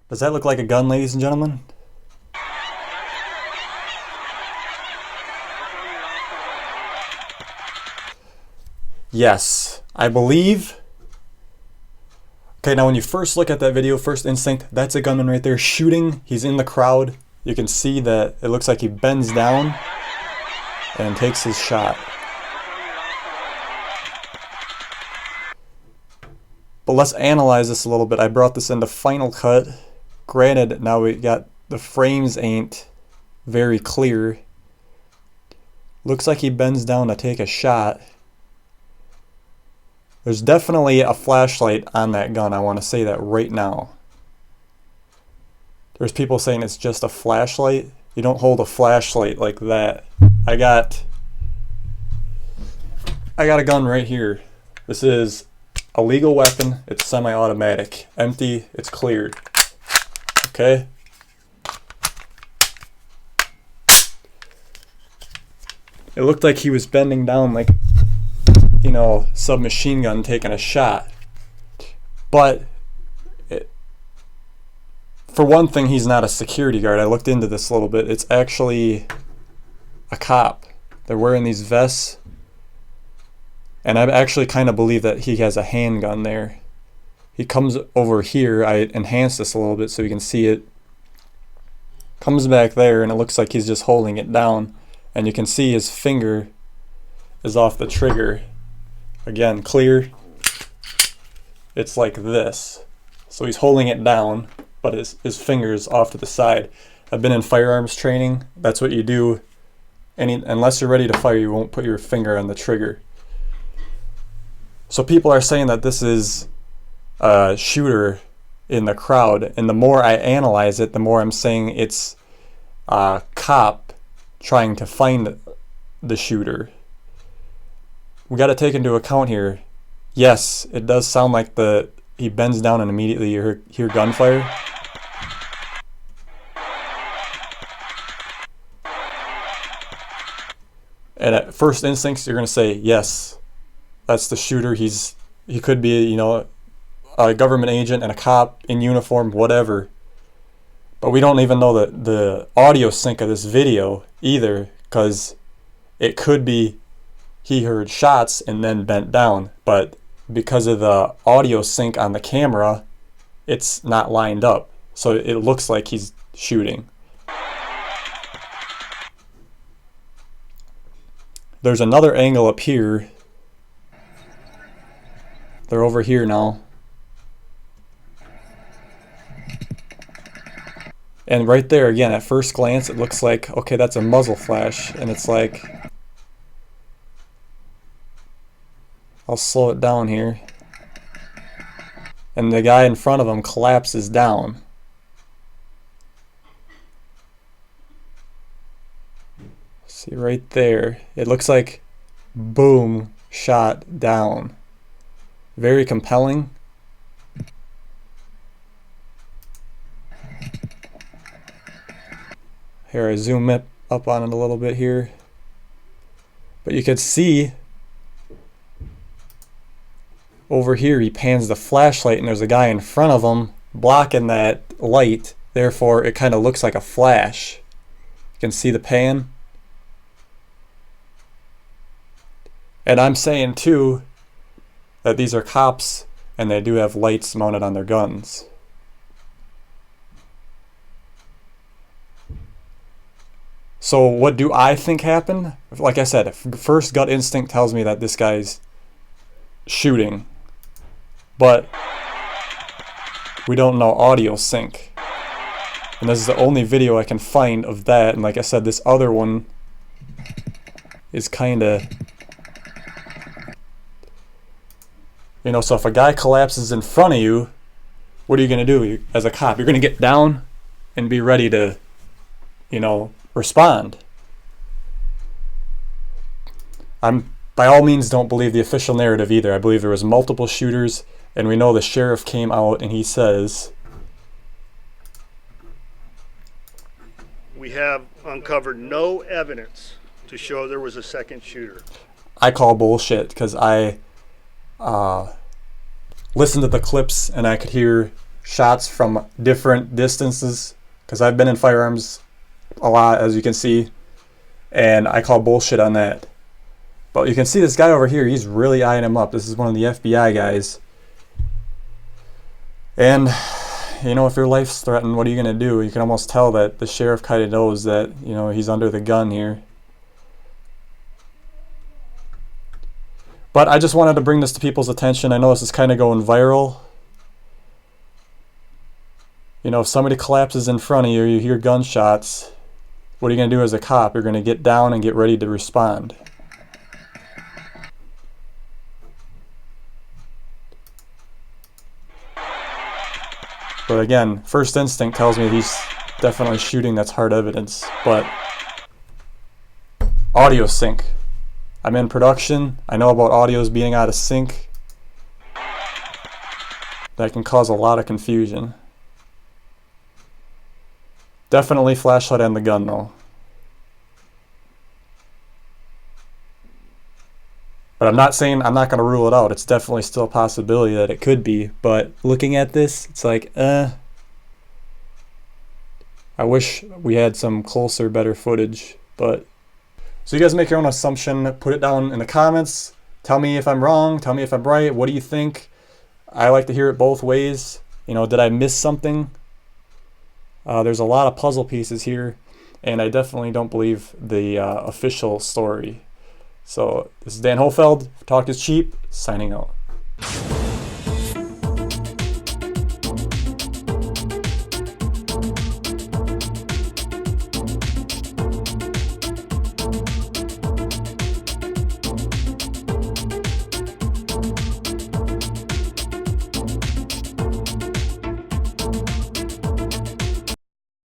Does that look like a gun, ladies and gentlemen? Yes, I believe. Okay, now when you first look at that video, first instinct, that's a gunman right there shooting. He's in the crowd. You can see that it looks like he bends down and takes his shot. But let's analyze this a little bit. I brought this into Final Cut. Granted, now we got the frames ain't very clear. Looks like he bends down to take a shot. There's definitely a flashlight on that gun. I want to say that right now. There's people saying it's just a flashlight. You don't hold a flashlight like that. I got a gun right here. This is a legal weapon. It's semi-automatic. Empty. It's cleared. Okay? It looked like he was bending down like, you know, submachine gun taking a shot. But for one thing, he's not a security guard. I looked into this a little bit. It's actually a cop. They're wearing these vests. And I actually kind of believe that he has a handgun there. He comes over here. I enhanced this a little bit so you can see it. Comes back there and it looks like he's just holding it down. And you can see his finger is off the trigger. Again, clear. It's like this. So he's holding it down, but his finger's off to the side. I've been in firearms training. That's what you do. Unless you're ready to fire, you won't put your finger on the trigger. So people are saying that this is a shooter in the crowd. And the more I analyze it, the more I'm saying it's a cop trying to find the shooter. We got to take into account here. Yes, it does sound like he bends down and immediately you hear gunfire. And at first instincts, you're going to say, yes, that's the shooter. He could be, you know, a government agent and a cop in uniform, whatever. But we don't even know the audio sync of this video either, because it could be he heard shots and then bent down. But because of the audio sync on the camera, it's not lined up. So it looks like he's shooting. There's another angle up here. They're over here now. And right there, again, at first glance, it looks like, okay, that's a muzzle flash. And it's like, I'll slow it down here. And the guy in front of him collapses down. See right there, it looks like boom, shot down. Very compelling. Here, I zoom it up on it a little bit here. But you can see over here he pans the flashlight and there's a guy in front of him blocking that light. Therefore, it kind of looks like a flash. You can see the pan. And I'm saying too that these are cops and they do have lights mounted on their guns. So what do I think happened? Like I said, first gut instinct tells me that this guy's shooting. But we don't know audio sync. And this is the only video I can find of that. And like I said, this other one is kind of, you know, so if a guy collapses in front of you, what are you going to do as a cop? You're going to get down and be ready to, you know, respond. By all means, don't believe the official narrative either. I believe there was multiple shooters, and we know the sheriff came out and he says, we have uncovered no evidence to show there was a second shooter. I call bullshit because I listened to the clips and I could hear shots from different distances, because I've been in firearms a lot, as you can see, and I call bullshit on that. But you can see this guy over here, he's really eyeing him up. This is one of the FBI guys. And, you know, if your life's threatened, what are you going to do? You can almost tell that the sheriff kind of knows that, you know, he's under the gun here. But I just wanted to bring this to people's attention. I know this is kind of going viral. You know, if somebody collapses in front of you, you hear gunshots, what are you going to do as a cop? You're going to get down and get ready to respond. But again, first instinct tells me he's definitely shooting. That's hard evidence. But audio sync. I'm in production. I know about audios being out of sync. That can cause a lot of confusion. Definitely flashlight on the gun though. But I'm not saying I'm not going to rule it out. It's definitely still a possibility that it could be. But looking at this, it's like, I wish we had some closer, better footage. But so you guys make your own assumption. Put it down in the comments. Tell me if I'm wrong. Tell me if I'm right. What do you think? I like to hear it both ways. You know, did I miss something? There's a lot of puzzle pieces here, and I definitely don't believe the official story. So this is Dan Hofeld, Talk is Cheap, signing out.